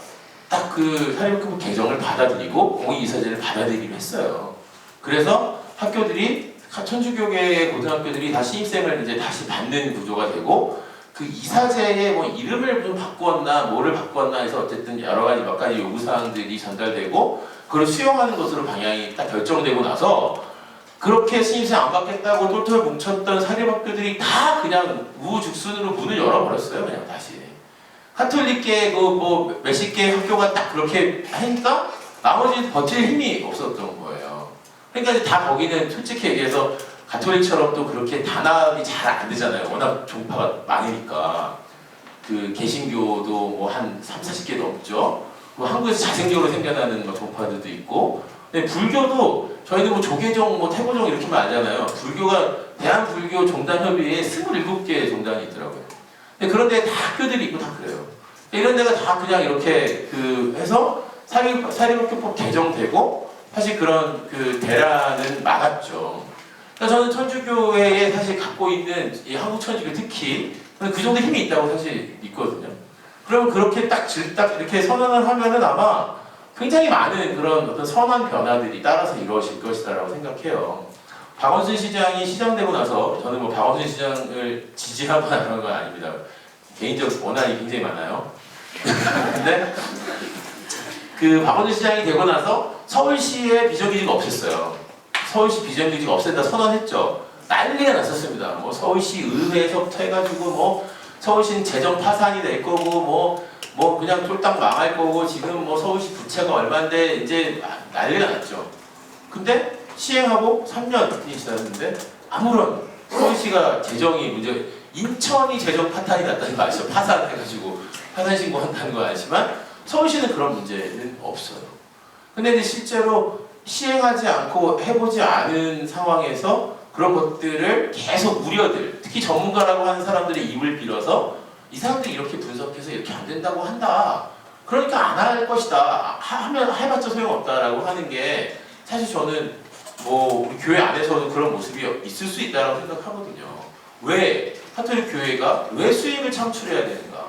딱 그 사립학교 개정을 받아들이고 공익이사제를 받아들이기로 했어요. 그래서 학교들이 천주교계의 고등학교들이 다 신입생을 이제 다시 받는 구조가 되고 그 이사제의 뭐 이름을 좀 바꾸었나 뭐를 바꾸었나 해서 어쨌든 여러 가지 몇 가지 요구사항들이 전달되고 그걸 수용하는 것으로 방향이 딱 결정되고 나서 그렇게 신입생 안 받겠다고 똘똘 뭉쳤던 사립학교들이 다 그냥 우후죽순으로 문을 열어버렸어요. 그냥 다시. 가톨릭계 뭐 몇십 개 학교가 딱 그렇게 하니까 나머지 버틸 힘이 없었던 거예요. 그러니까 이제 다 거기는 솔직히 얘기해서 가톨릭처럼 또 그렇게 단합이 잘 안 되잖아요. 워낙 종파가 많으니까. 그 개신교도 뭐 한 3, 40개 넘죠. 뭐 한국에서 자생적으로 생겨나는 뭐 종파들도 있고. 근데 불교도 저희는 뭐 조계종, 뭐 태고종 이렇게만 알잖아요. 불교가 대한불교 종단협의회에 27개의 종단이 있더라고요. 근데 그런 데에 다 학교들이 있고 다 그래요. 이런 데가 다 그냥 이렇게 그 해서 사립학교법 개정되고 사실 그런 그 대란은 막았죠. 그러니까 저는 천주교회에 사실 갖고 있는 이 한국 천주교 특히 그 정도 힘이 있다고 사실 믿거든요. 그러면 그렇게 딱 이렇게 선언을 하면은 아마 굉장히 많은 그런 어떤 선한 변화들이 따라서 이루어질 것이다라고 생각해요. 박원순 시장이 시장되고 나서 저는 뭐 박원순 시장을 지지하거나 그런 건 아닙니다. 개인적 원한이 굉장히 많아요. 근데 그 박원순 시장이 되고 나서 서울시에 비정규직이 없었어요. 서울시 비정규직 없앤다 선언했죠. 난리가 났었습니다. 뭐 서울시 의회에서부터 해가지고 뭐 서울시는 재정 파산이 될 거고 뭐 그냥 쫄딱 망할 거고 지금 뭐 서울시 부채가 얼마인데 이제 난리가 났죠. 근데 시행하고 3년이 지났는데 아무런 서울시가 재정이 문제, 인천이 재정 파탄이 났다는 거 아시죠? 파산해가지고 파산 신고한다는 거 아시지만 서울시는 그런 문제는 없어요. 근데 이제 실제로 시행하지 않고 해보지 않은 상황에서 그런 것들을 계속 우려들, 특히 전문가라고 하는 사람들의 입을 빌어서 이 사람들이 이렇게 분석해서 이렇게 안 된다고 한다. 그러니까 안 할 것이다. 하면 해봤자 소용없다라고 하는 게 사실 저는 뭐 우리 교회 안에서도 그런 모습이 있을 수 있다고 생각하거든요. 왜 카톨릭 교회가 왜 수익을 창출해야 되는가?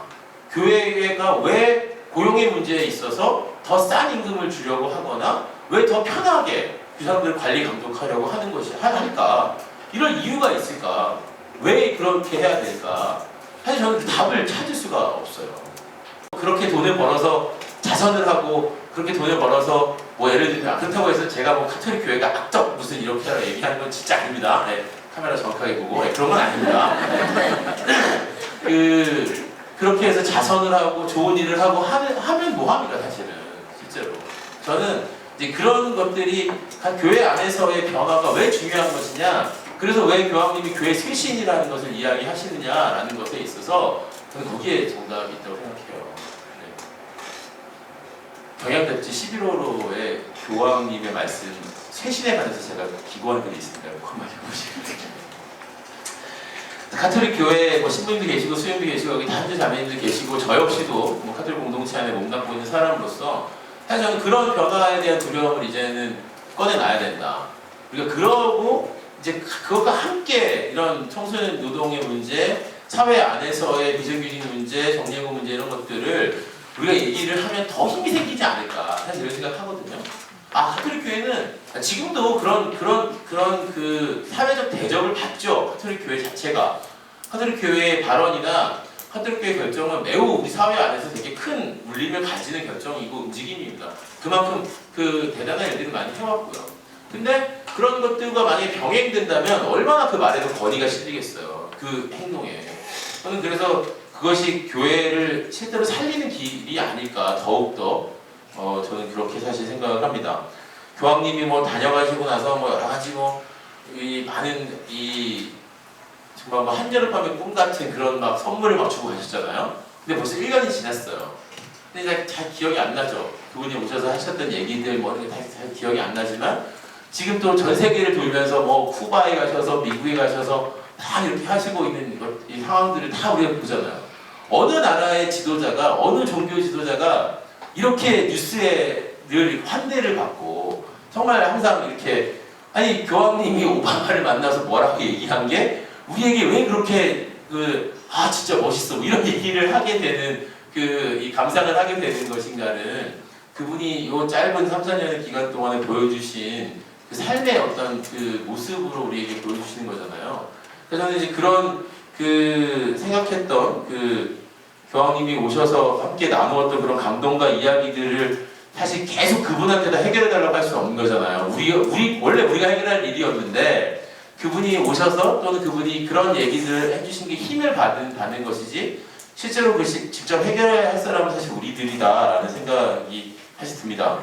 교회가 왜 고용의 문제에 있어서 더 싼 임금을 주려고 하거나 왜 더 편하게 그 사람들을 관리 감독하려고 하는 것이 할까? 이런 이유가 있을까? 왜 그렇게 해야 될까? 사실 저는 그 답을 찾을 수가 없어요. 그렇게 돈을 벌어서 자선을 하고 그렇게 돈을 벌어서 뭐 예를 들면 그렇다고 해서 제가 뭐 카톨릭 교회가 악덕 무슨 이렇게 얘기하는 건 진짜 아닙니다. 네, 카메라 정확하게 보고 그런 건 아닙니다. 그렇게 해서 자선을 하고 좋은 일을 하고 하면 뭐합니까 사실은 실제로. 저는 이제 그런 것들이 교회 안에서의 변화가 왜 중요한 것이냐, 그래서 왜 교황님이 교회 쇄신이라는 것을 이야기하시느냐라는 것에 있어서 저는 거기에 정답이 있다고 생각해요. 네. 경향잡지 11호로의 교황님의 말씀 쇄신에 관해서 제가 기고한 글이 있습니다. 한번 해보시겠습니다. 카톨릭 교회 뭐 신부님도 계시고 수녀님도 계시고 여기 단주 자매님도 계시고 저 역시도 뭐 카톨릭 공동체 안에 몸담고 있는 사람으로서 사실 저는 그런 변화에 대한 두려움을 이제는 꺼내놔야 된다. 우리가 그러고 이제 그것과 함께 이런 청소년 노동의 문제, 사회 안에서의 비정규직 문제, 정예고 문제 이런 것들을 우리가 얘기를 하면 더 힘이 생기지 않을까 사실 이런 생각하거든요. 카톨릭 교회는 지금도 그런 그 사회적 대접을 받죠. 카톨릭 교회 자체가. 카톨릭 교회의 발언이나 카톨릭 교회 결정은 매우 우리 사회 안에서 되게 큰 울림을 가지는 결정이고 움직임입니다. 그만큼 그 대단한 일들을 많이 해왔고요. 근데 그런 것들과 만약에 병행된다면 얼마나 그 말에도 권위가 실리겠어요. 그 행동에. 저는 그래서 그것이 교회를 실제로 살리는 길이 아닐까 더욱더 저는 그렇게 사실 생각을 합니다. 교황님이 뭐 다녀가시고 나서 뭐 여러 가지 이 많은 정말 뭐 한여름밤의 꿈 같은 그런 막 선물을 막 주고 가셨잖아요. 근데 벌써 1년이 지났어요. 근데 잘 기억이 안 나죠. 그분이 오셔서 하셨던 얘기들 뭐 이렇게 잘 기억이 안 나지만 지금 또 전 세계를 돌면서 뭐 쿠바에 가셔서 미국에 가셔서 다 이렇게 하시고 있는 이 상황들을 다 우리가 보잖아요. 어느 나라의 지도자가 어느 종교 지도자가 이렇게 뉴스에 늘 환대를 받고 정말 항상 이렇게 아니 교황님이 오바마를 만나서 뭐라고 얘기한 게 우리에게 왜 그렇게 진짜 멋있어 뭐 이런 얘기를 하게 되는 이 감상을 하게 되는 것인가는 그분이 이 짧은 3, 4년의 기간 동안에 보여주신 그 삶의 어떤 그 모습으로 우리에게 보여주시는 거잖아요. 그래서 저는 이제 그런 생각했던 교황님이 오셔서 함께 나누었던 그런 감동과 이야기들을 사실 계속 그분한테다 해결해달라고 할 수는 없는 거잖아요. 원래 우리가 해결할 일이었는데 그분이 오셔서 또는 그분이 그런 얘기들을 해주신 게 힘을 받는 것이지 실제로 그것이 직접 해결해야 할 사람은 사실 우리들이다라는 생각이 사실 듭니다.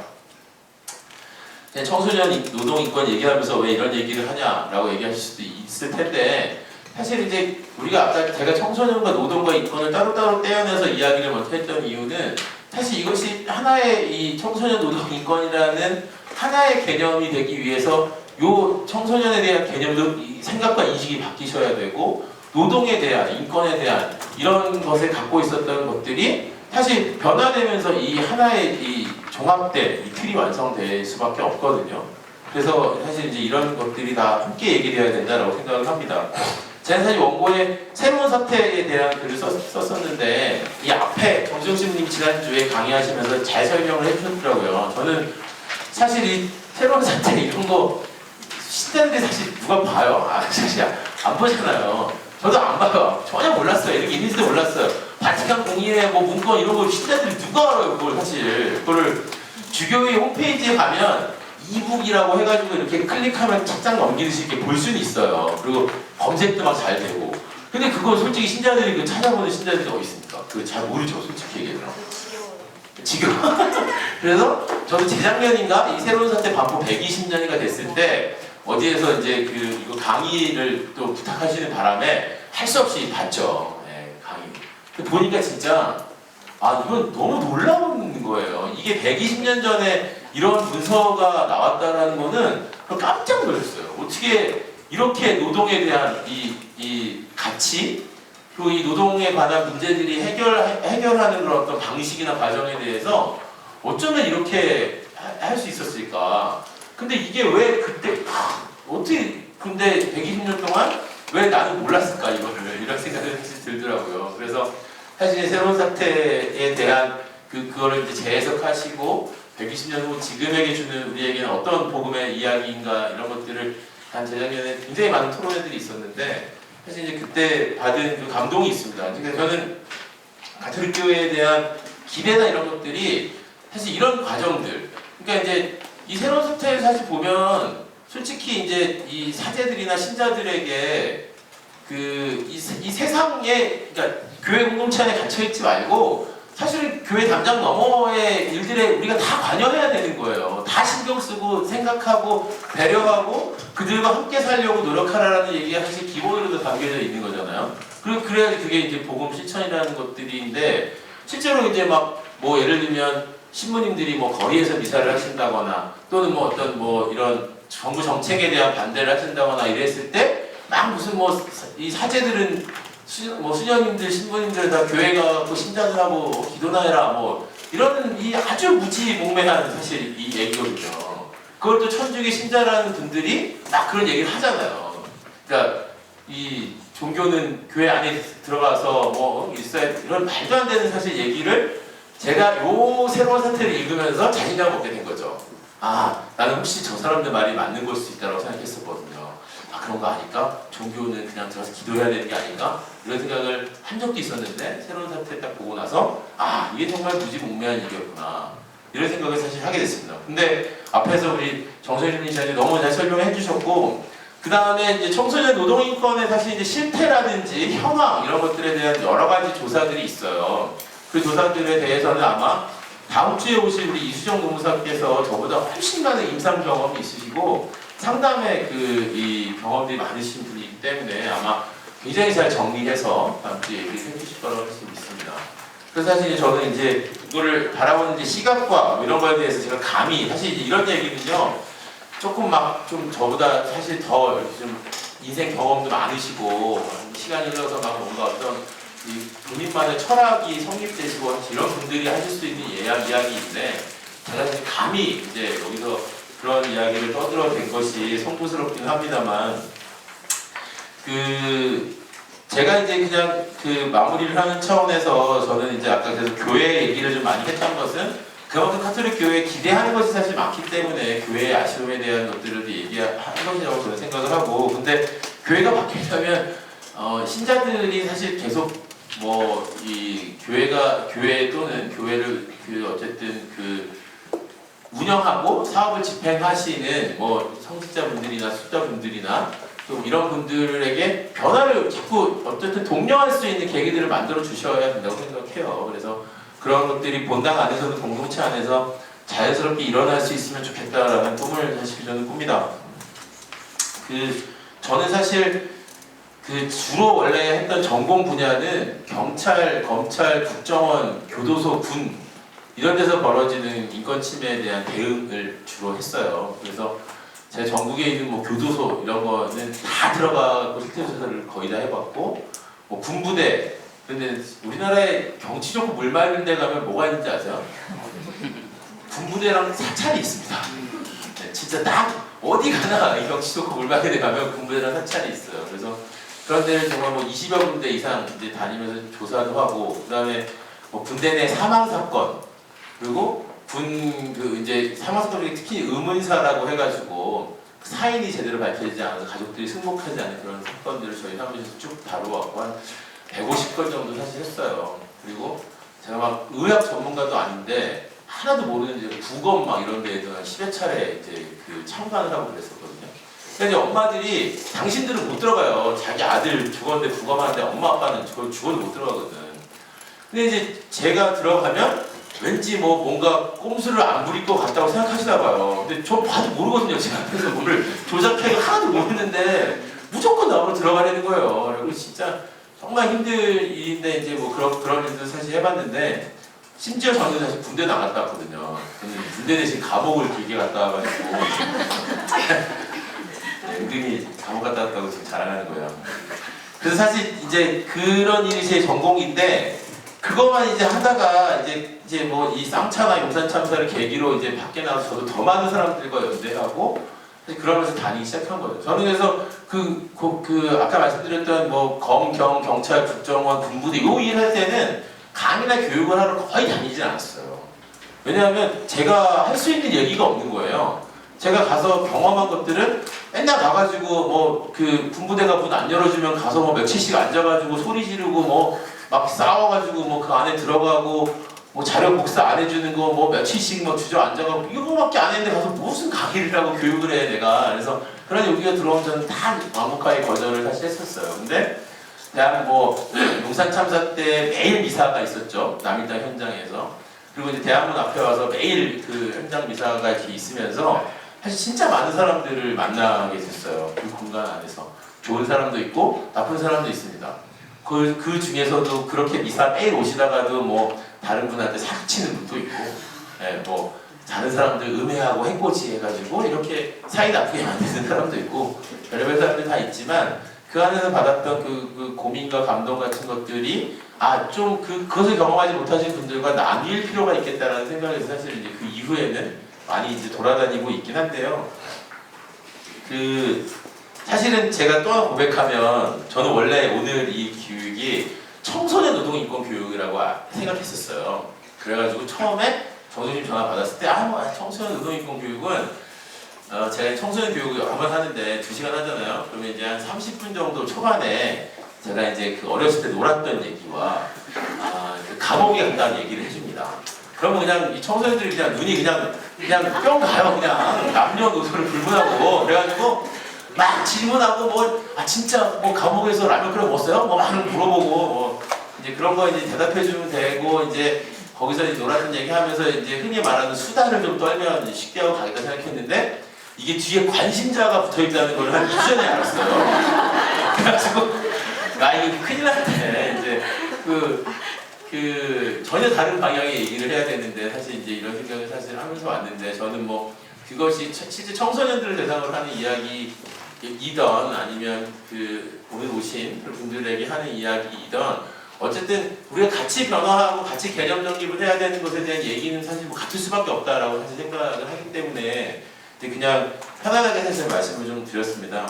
그냥 청소년 노동인권 얘기하면서 왜 이런 얘기를 하냐라고 얘기하실 수도 있을 텐데 사실 이제 우리가 아까 제가 청소년과 노동과 인권을 따로따로 떼어내서 이야기를 먼저 했던 이유는 사실 이것이 하나의 이 청소년 노동 인권이라는 하나의 개념이 되기 위해서 요 청소년에 대한 개념도 생각과 인식이 바뀌셔야 되고 노동에 대한 인권에 대한 이런 것을 갖고 있었던 것들이 사실 변화되면서 이 하나의 이 종합된 이 틀이 완성될 수밖에 없거든요. 그래서 사실 이제 이런 것들이 다 함께 얘기되어야 된다고 생각을 합니다. 제가 사실 원고에 새로운 사태에 대한 글을 썼었는데 이 앞에 정정신님 지난주에 강의하시면서 잘 설명을 해주셨더라고요. 저는 사실 이 새로운 사태 이런 거 신자들이 사실 누가 봐요? 사실 안 보잖아요. 저도 안 봐요. 전혀 몰랐어요. 이렇게 있는지도 몰랐어요. 바티칸 공의회 뭐 문건 이런 거 신자들이 누가 알아요? 그걸 사실 그거를 주교회 홈페이지에 가면 이북이라고 해가지고 이렇게 클릭하면 책장 넘기듯이 이렇게 볼 수는 있어요. 그리고 검색도 막 잘 되고. 근데 그거 솔직히 신자들이 그 찾아보는 신자들이 어디 있습니까? 그거 잘 모르죠, 솔직히 얘기해서. 지금. 그래서 저도 재작년인가 이 새로운 사태 반포 120년이가 됐을 때 어디에서 이제 그 이거 강의를 또 부탁하시는 바람에 할 수 없이 봤죠. 네, 강의. 보니까 진짜 이건 너무 놀라운 거예요. 이게 120년 전에 이런 문서가 나왔다라는 거는 깜짝 놀랐어요. 어떻게 이렇게 노동에 대한 이 가치, 그리고 이 노동에 관한 문제들이 해결하는 그런 어떤 방식이나 과정에 대해서 어쩌면 이렇게 할 수 있었을까. 근데 이게 왜 그때 어떻게 근데 120년 동안 왜 나는 몰랐을까 이거를 이런 생각이 사실 들더라고요. 그래서 사실 새로운 사태에 대한 그거를 이제 재해석하시고 120년 후 지금에게 주는 우리에게는 어떤 복음의 이야기인가 이런 것들을 한 재작년에 굉장히 많은 토론회들이 있었는데 사실 이제 그때 받은 그 감동이 있습니다. 그러니까 저는 가톨릭 교회에 대한 기대나 이런 것들이 사실 이런 과정들, 그러니까 이제 이 새로운 사태를 사실 보면 솔직히 이제 이 사제들이나 신자들에게 이 세상에 그러니까 교회 공동체 안에 갇혀 있지 말고 사실 교회 담장 너머의 일들에 우리가 다 관여해야 되는 거예요. 다 신경 쓰고 생각하고 배려하고 그들과 함께 살려고 노력하라는 얘기가 사실 기본으로도 담겨져 있는 거잖아요. 그리고 그래야지 그게 이제 복음 실천이라는 것들인데 실제로 이제 막 뭐 예를 들면 신부님들이 뭐 거리에서 미사를 하신다거나 또는 뭐 어떤 뭐 이런 정부 정책에 대한 반대를 하신다거나 이랬을 때 막 무슨 뭐 이 사제들은 뭐 수녀님들 신부님들 다 교회 가고 신자들하고 기도나 해라 뭐 이런 이 아주 무지몽매한 사실 이 얘기거든요. 그걸 또 천주교 신자라는 분들이 막 그런 얘기를 하잖아요. 그러니까 이 종교는 교회 안에 들어가서 뭐 있어야 이런 말도 안 되는 사실 얘기를 제가 요 새로운 사태를 읽으면서 자신감 얻게 된 거죠. 나는 혹시 저 사람들 말이 맞는 걸 수 있다고 생각했었거든요. 그런 거 아닐까? 종교는 그냥 들어가서 기도해야 되는 게 아닌가? 이런 생각을 한 적도 있었는데 새로운 사태 딱 보고 나서 이게 정말 무지몽매한 일이었구나 이런 생각을 사실 하게 됐습니다. 근데 앞에서 우리 정선진 기자님 너무 잘 설명해 주셨고 그 다음에 이제 청소년 노동인권의 사실 이제 실태라든지 현황 이런 것들에 대한 여러 가지 조사들이 있어요. 그 조사들에 대해서는 아마 다음 주에 오실 우리 이수정 노무사께서 저보다 훨씬 많은 임상 경험이 있으시고 상담의 이 경험들이 많으신 분이기 때문에 아마 굉장히 잘 정리해서 다음 주에 얘기를 해주실 거라고 할 수 있습니다. 그래서 사실 저는 이제 이거를 바라보는 이제 시각과 뭐 이런 거에 대해서 제가 감히 사실 이제 이런 얘기는요 조금 막 좀 저보다 사실 더 좀 인생 경험도 많으시고 시간이 흘러서 막 뭔가 어떤 이 본인만의 철학이 성립되시고 이런 분들이 하실 수 있는 이야기인데 제가 사실 감히 이제 여기서 그런 이야기를 떠들어댄 것이 송구스럽긴 합니다만 제가 이제 그냥 마무리를 하는 차원에서 저는 이제 아까 그래서 교회 얘기를 좀 많이 했던 것은 그만큼 카톨릭 교회에 기대하는 것이 사실 많기 때문에 교회의 아쉬움에 대한 것들을 얘기한 것이라고 저는 생각을 하고 근데 교회가 바뀌려면 신자들이 사실 계속 이 교회 또는 교회를 어쨌든 운영하고 사업을 집행하시는 성직자분들이나 수자분들이나 또 이런 분들에게 변화를 자꾸 어쨌든 독려할 수 있는 계기들을 만들어 주셔야 된다고 생각해요. 그래서 그런 것들이 본당 안에서도 공동체 안에서 자연스럽게 일어날 수 있으면 좋겠다라는 꿈을 사실 저는 꿉니다. 저는 사실 주로 원래 했던 전공 분야는 경찰, 검찰, 국정원, 교도소, 군 이런 데서 벌어지는 인권 침해에 대한 대응을 주로 했어요. 그래서 제 전국에 있는 뭐 교도소 이런 거는 다 들어가고 실태 조사를 거의 다 해봤고, 뭐 군부대. 근데 우리나라에 경치 좋고 물 맑은 데 가면 뭐가 있는지 아세요? 군부대랑 사찰이 있습니다. 네, 진짜 딱 어디 가나 이 경치 좋고 물 맑은 데 가면 군부대랑 사찰이 있어요. 그래서 그런 데를 정말 뭐 20여 군데 이상 이제 다니면서 조사도 하고, 그 다음에 뭐 군대 내 사망 사건, 그리고 이제 사망 사건 중에 특히 의문사라고 해가지고 사인이 제대로 밝혀지지 않아서 가족들이 승복하지 않은 그런 사건들을 저희 사무실에서 쭉 다루어왔고 한 150건 정도 사실 했어요. 그리고 제가 막 의학 전문가도 아닌데 하나도 모르는 이제 부검 막 이런 데에도 한 10여 차례 이제 참관을 하고 그랬었거든요. 그러니까 이제 엄마들이 당신들은 못 들어가요. 자기 아들 죽었는데 부검하는데 엄마 아빠는 죽어도 못 들어가거든. 근데 이제 제가 들어가면 왠지 뭐 뭔가 꼼수를 안 부릴 것 같다고 생각하시나 봐요. 근데 저 봐도 모르거든요. 제가 앞에서 뭐를 조작하기 하나도 모르는데 무조건 나무로 들어가려는 거예요. 그리고 진짜 정말 힘들 일인데 이제 뭐 그런 일도 사실 해봤는데, 심지어 저는 사실 군대 나갔다 왔거든요. 군대 대신 감옥을 길게 갔다 와가지고 은근히 감옥 갔다 왔다고 지금 자랑하는 거예요. 그래서 사실 이제 그런 일이 제 전공인데, 그것만 이제 하다가 이제 뭐 이 쌍차나 용산 참사를 계기로 이제 밖에 나와서 저도 더 많은 사람들과 연대하고 그러면서 다니기 시작한 거예요. 저는 그래서 아까 말씀드렸던 뭐 검, 경, 경찰, 국정원, 군부대 이 일할 때는 강의나 교육을 하러 거의 다니진 않았어요. 왜냐하면 제가 할 수 있는 얘기가 없는 거예요. 제가 가서 경험한 것들은 맨날 가가지고 뭐 군부대가 문 안 열어주면 가서 뭐 며칠씩 앉아가지고 소리 지르고 뭐 막 싸워가지고 뭐 그 안에 들어가고 뭐 자료 복사 안 해주는 거 뭐 며칠씩 뭐 주저앉아가고 이거밖에 안 했는데 가서 무슨 강의를 하고 교육을 해 내가. 그래서 그런 요기가 들어오면 저는 다 완곡하게 거절을 사실 했었어요. 근데 대한 뭐 용산 참사 때 매일 미사가 있었죠. 남일당 현장에서. 그리고 이제 대학문 앞에 와서 매일 현장 미사가 이렇게 있으면서 사실 진짜 많은 사람들을 만나게 됐어요. 그 공간 안에서. 좋은 사람도 있고 나쁜 사람도 있습니다. 그 중에서도 그렇게 미사 매일 오시다가도 뭐 다른 분한테 사기치는 분도 있고, 뭐 다른 사람들 음해하고 해코지 해가지고 이렇게 사이 나쁘게 만드는 사람도 있고 별의별 사람들 다 있지만, 그 안에서 받았던 그 고민과 감동 같은 것들이 좀 그것을 경험하지 못하신 분들과 나눌 필요가 있겠다라는 생각에서 사실 이제 그 이후에는 많이 이제 돌아다니고 있긴 한데요. 사실은 제가 또 하나 고백하면, 저는 원래 오늘 이 교육이 청소년 노동인권 교육이라고 생각했었어요. 그래가지고 처음에 정선생님 전화 받았을 때 청소년 노동인권 교육은 제가 청소년 교육을 여러 번 하는데 2시간 하잖아요. 그러면 이제 한 30분 정도 초반에 제가 이제 어렸을 때 놀았던 얘기와 감옥에 간다는 얘기를 해줍니다. 그러면 그냥 이 청소년들이 그냥 눈이 그냥 뿅 가요. 그냥 남녀노소를 불문하고. 그래가지고 막 질문하고 진짜 뭐 감옥에서 라면 끓여 먹었어요? 뭐 막 물어보고 뭐 이제 그런 거 이제 대답해주면 되고, 이제 거기서 이제 놀았던 얘기하면서 이제 흔히 말하는 수다를 좀 떨면 이제 쉽게 하고 가겠다 생각했는데, 이게 뒤에 관심자가 붙어있다는 걸 한 2주 전에 알았어요. 그래가지고 이게 큰일 났대. 이제 전혀 다른 방향의 얘기를 해야 되는데, 사실 이제 이런 생각을 사실 하면서 왔는데, 저는 뭐 그것이 실제 청소년들을 대상으로 하는 이야기이던 아니면 오늘 오신 분들에게 하는 이야기이던, 어쨌든 우리가 같이 변화하고 같이 개념 정립을 해야 되는 것에 대한 얘기는 사실 뭐 같을 수밖에 없다라고 사실 생각을 하기 때문에 그냥 편안하게 사실 말씀을 좀 드렸습니다.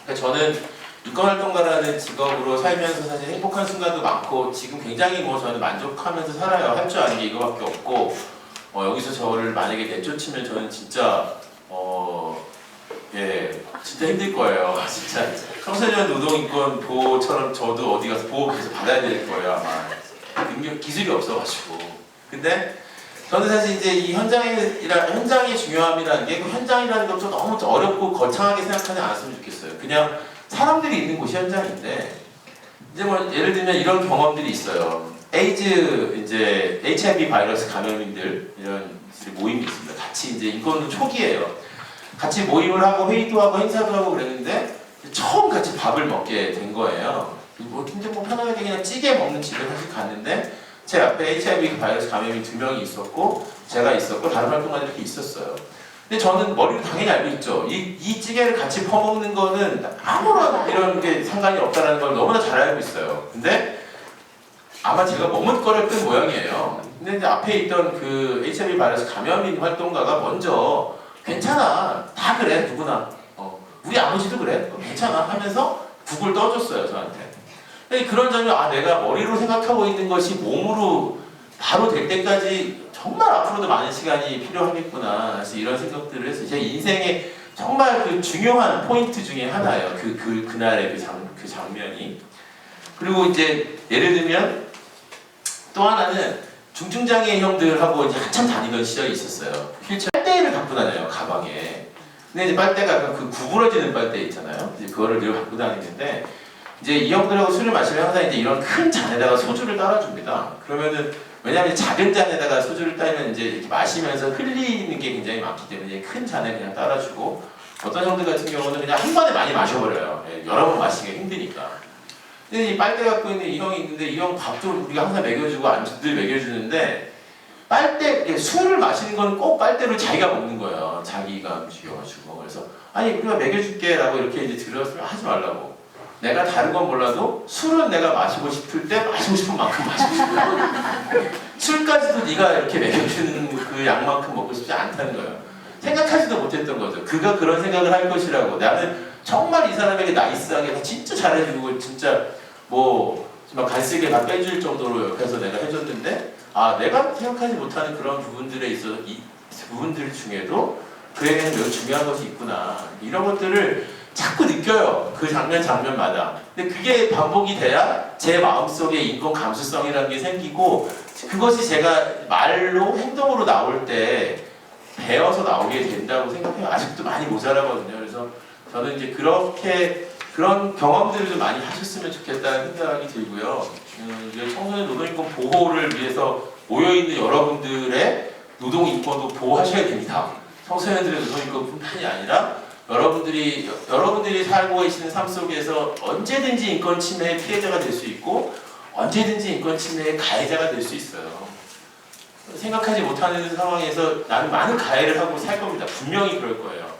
그러니까 저는 인권활동가라는 직업으로 살면서 사실 행복한 순간도 많고, 지금 굉장히 저는 만족하면서 살아요. 할 줄 아는 게 이거밖에 없고, 여기서 저를 만약에 내쫓으면 저는 진짜 진짜 힘들 거예요. 진짜 청소년 노동인권 보호처럼 저도 어디 가서 보호 계속 받아야 될 거예요. 아마 기술이 없어가지고. 근데 저는 사실 이제 이 현장의 중요함이라는 게, 현장이라는 것도 너무 어렵고 거창하게 생각하지 않았으면 좋겠어요. 그냥 사람들이 있는 곳이 현장인데, 이제 예를 들면 이런 경험들이 있어요. 에이즈 이제 HIV 바이러스 감염인들 이런 모임이 있습니다. 같이 이제 이거는 초기예요. 같이 모임을 하고 회의도 하고 행사도 하고 그랬는데 처음 같이 밥을 먹게 된 거예요. 근데 뭐 편하게 그냥 찌개 먹는 집에 사실 갔는데 제 앞에 HIV 바이러스 감염이 2명이 있었고 제가 있었고 다른 활동가들이 이렇게 있었어요. 근데 저는 머리로 당연히 알고 있죠. 이 찌개를 같이 퍼먹는 거는 아무런 이런 게 상관이 없다는 걸 너무나 잘 알고 있어요. 근데 아마 제가 머뭇거렸던 모양이에요. 근데 이제 앞에 있던 그 HIV 바이러스 감염인 활동가가 먼저 괜찮아, 다 그래, 누구나. 우리 아버지도 그래, 괜찮아 하면서 국을 떠줬어요, 저한테. 그런 점이 내가 머리로 생각하고 있는 것이 몸으로 바로 될 때까지 정말 앞으로도 많은 시간이 필요하겠구나. 그래서 이런 생각들을 해서 제 인생의 정말 그 중요한 포인트 중에 하나예요. 그날의 그 장면이. 그리고 이제 예를 들면 또 하나는 중증장애 형들하고 이제 한참 다니던 시절이 있었어요. 휠체어 빨대를 갖고 다녀요, 가방에. 근데 이제 빨대가 그 구부러지는 빨대 있잖아요. 이제 그거를 늘 갖고 다니는데 이제 이 형들하고 술을 마시면 항상 이제 이런 큰 잔에다가 소주를 따라줍니다. 그러면은 왜냐하면 작은 잔에다가 소주를 따면 이제 이렇게 마시면서 흘리는 게 굉장히 많기 때문에 큰 잔에 그냥 따라주고 어떤 형들 같은 경우는 그냥 한 번에 많이 마셔버려요. 여러 번 마시기가 힘드니까. 근데 이 빨대 갖고 있는 이 형이 있는데 이 형 밥도 우리가 항상 먹여주고 안주들 먹여주는데 빨대, 술을 마시는 건 꼭 빨대로 자기가 먹는 거예요. 자기가 음식이어가지고. 그래서 아니 우리가 먹여줄게 라고 이렇게 이제 들었으면 하지 말라고. 내가 다른 건 몰라도 술은 내가 마시고 싶을 때 마시고 싶은 만큼 마시고 싶어요. 술까지도 네가 이렇게 먹여주는 그 양만큼 먹고 싶지 않다는 거예요. 생각하지도 못했던 거죠. 그가 그런 생각을 할 것이라고. 나는 정말 이 사람에게 나이스하게 진짜 잘해주고 진짜 뭐 정말 갈색에 다 빼줄 정도로 옆에서 내가 해줬는데 내가 생각하지 못하는 그런 부분들에 있어 이 부분들 중에도 그에게는 매우 중요한 것이 있구나. 이런 것들을 자꾸 느껴요. 그 장면마다. 근데 그게 반복이 돼야 제 마음속에 인권 감수성이라는 게 생기고 그것이 제가 말로 행동으로 나올 때 배워서 나오게 된다고 생각해요. 아직도 많이 모자라거든요. 그래서 저는 이제 그런 경험들을 좀 많이 하셨으면 좋겠다는 생각이 들고요. 청소년 노동인권 보호를 위해서 모여있는 여러분들의 노동인권도 보호하셔야 됩니다. 청소년들의 노동인권뿐만이 아니라 여러분들이 살고 계시는 삶 속에서 언제든지 인권 침해의 피해자가 될 수 있고 언제든지 인권 침해의 가해자가 될 수 있어요. 생각하지 못하는 상황에서 나는 많은 가해를 하고 살 겁니다. 분명히 그럴 거예요.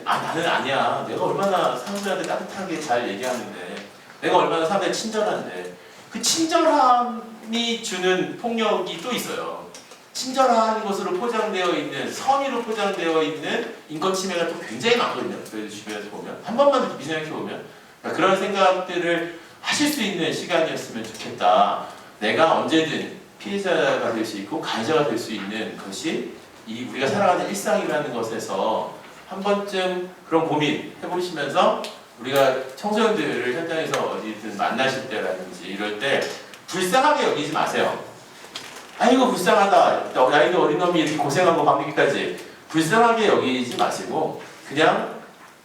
나는 아니야. 내가 얼마나 사람들한테 따뜻하게 잘 얘기하는데, 내가 얼마나 사람들한테 친절한데, 그 친절함이 주는 폭력이 또 있어요. 친절한 것으로 포장되어 있는, 선의로 포장되어 있는 인권 침해가 또 굉장히 많거든요. 저희 주변에서 보면. 한 번만 생각해 보면. 그런 생각들을 하실 수 있는 시간이었으면 좋겠다. 내가 언제든 피해자가 될 수 있고, 가해자가 될 수 있는 것이 우리가 살아가는 일상이라는 것에서 한 번쯤 그런 고민 해보시면서 우리가 청소년들을 현장에서 어디든 만나실 때라든지 이럴 때 불쌍하게 여기지 마세요. 아이고 불쌍하다. 나이도 어린 놈이 이렇게 고생하고 방귀까지 불쌍하게 여기지 마시고 그냥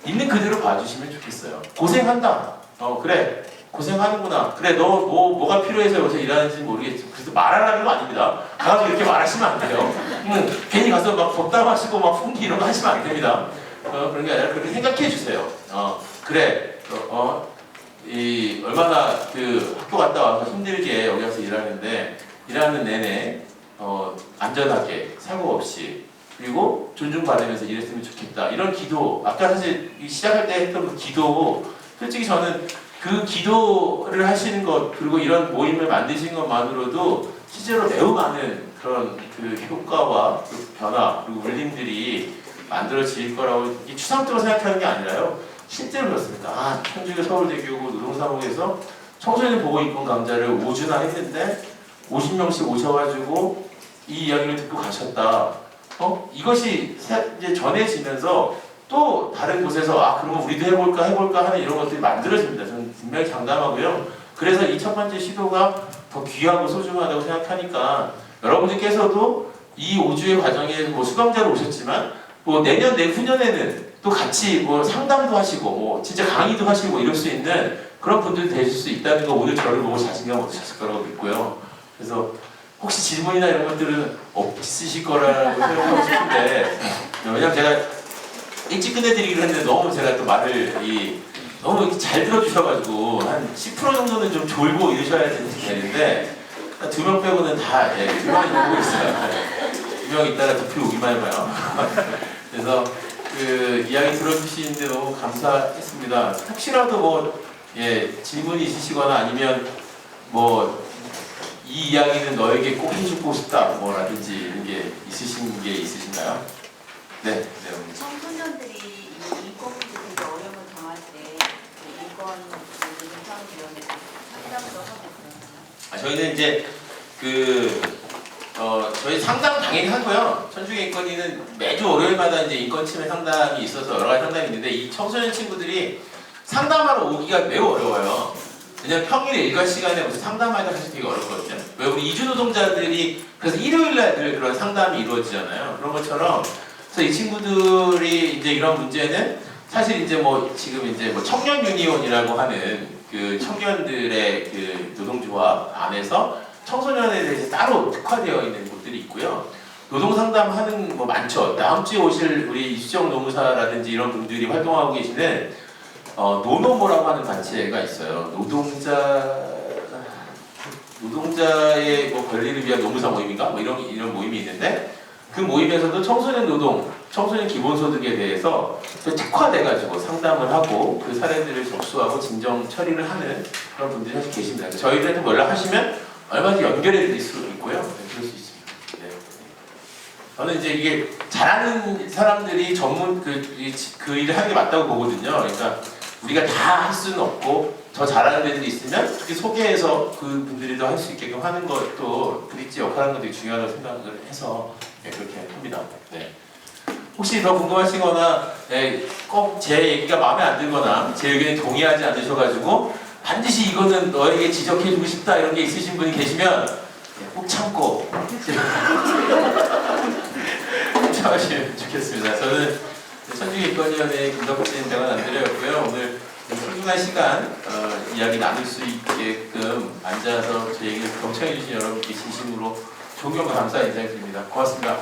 있는 그대로 봐주시면 좋겠어요. 고생한다. 그래. 고생하는구나. 그래 너 뭐가 필요해서 여기서 일하는지 모르겠지. 그래서 말하라는 거 아닙니다. 가서 이렇게 말하시면 안 돼요. 괜히 가서 막 덕담하시고 막 fun기 이런 거 하시면 안 됩니다. 그런 게 아니라 그렇게 생각해 주세요. 그래 얼마나 그 학교 갔다 와서 힘들게 여기 와서 일하는데 일하는 내내 안전하게 사고 없이 그리고 존중받으면서 일했으면 좋겠다. 이런 기도 아까 사실 시작할 때 했던 그 기도 솔직히 저는 그 기도를 하시는 것 그리고 이런 모임을 만드신 것만으로도 실제로 매우 많은 그런 그 효과와 그 변화 그리고 울림들이 만들어질 거라고 추상적으로 생각하는 게 아니라요. 실제로 그렇습니다. 청주교 서울대교구 노동사무소에서 청소년 보호인권 강좌를 5주나 했는데 50명씩 오셔가지고 이 이야기를 듣고 가셨다. 이것이 이제 전해지면서 또 다른 곳에서 그러면 우리도 해볼까 하는 이런 것들이 만들어집니다. 저는 분명히 장담하고요. 그래서 이 첫 번째 시도가 더 귀하고 소중하다고 생각하니까 여러분들께서도 이 5주의 과정에 수강자로 오셨지만 내년 내후년에는 또 같이 상담도 하시고 진짜 강의도 하시고 이럴 수 있는 그런 분들이 되실 수 있다는 거 오늘 저를 보고 자신감 얻으셨을 거라고 믿고요. 그래서 혹시 질문이나 이런 것들은 없으실 거라고 생각하고 싶은데 왜냐면 제가 일찍 끝내드리기로 했는데 너무 제가 또 말을 너무 이렇게 잘 들어주셔가지고 한 10% 정도는 좀 졸고 이러셔야 되는데 2명 빼고는 다 2명이 보고 있어요. 2명 있다가 두피 오기만 해봐요. 그래서 그 이야기 들어주시는데 너무 감사했습니다. 혹시라도 뭐 질문이 있으시거나 아니면 뭐 이 이야기는 너에게 꼭 해주고 싶다 뭐라든지 이런 게 있으신 게 있으신가요? 네. 청소년들이 이 인권 문제 되게 어려움을 당할 때 인권 인권위원회에서 상담도 하고 그러나요? 저희는 이제 저희 상담 당연히 하고요. 천주교 인권위는 매주 월요일마다 이제 인권 침해 상담이 있어서 여러 가지 상담이 있는데 이 청소년 친구들이 상담하러 오기가 매우 어려워요. 왜냐면 평일에 일과 시간에 무슨 상담하기가 사실 되게 어렵거든요. 왜 우리 이주노동자들이 그래서 일요일날 늘 그런 상담이 이루어지잖아요. 그런 것처럼 그래서 이 친구들이 이제 이런 문제는 사실 이제 뭐 지금 이제 뭐 청년 유니온이라고 하는 그 청년들의 그 노동조합 안에서 청소년에 대해서 따로 특화되어 있는 곳들이 있고요. 노동 상담하는 뭐 많죠. 다음 주에 오실 우리 이수정 노무사라든지 이런 분들이 활동하고 계시는 노노모라고 하는 단체가 있어요. 노동자의 뭐 권리를 위한 노무사 모임인가? 뭐 이런 모임이 있는데 그 모임에서도 청소년 노동, 청소년 기본소득에 대해서 특화돼가지고 상담을 하고 그 사례들을 접수하고 진정 처리를 하는 그런 분들이 사실 계십니다. 저희들한테 뭐 연락하시면 얼마든지 연결해 드릴 수 있고요. 네, 그럴 수 있습니다. 네. 저는 이제 이게 잘하는 사람들이 전문 그 일을 하는 게 맞다고 보거든요. 그러니까 우리가 다 할 수는 없고 더 잘하는 애들이 있으면 특히 소개해서 그 분들이 더 할 수 있게끔 하는 것도 브릿지 역할하는 것도 중요하다고 생각을 해서 그렇게 합니다. 네. 혹시 더 궁금하시거나 꼭 제 얘기가 마음에 안 들거나 제 의견에 동의하지 않으셔가지고 반드시 이거는 너에게 지적해주고 싶다 이런 게 있으신 분이 계시면 꼭 참고 참으시면 좋겠습니다. 저는 천주교인권위원회 김덕진 대관 안드레였고요. 오늘 소중한 시간 이야기 나눌 수 있게끔 앉아서 제 얘기를 경청해 주신 여러분께 진심으로 존경과 감사 인사드립니다. 고맙습니다.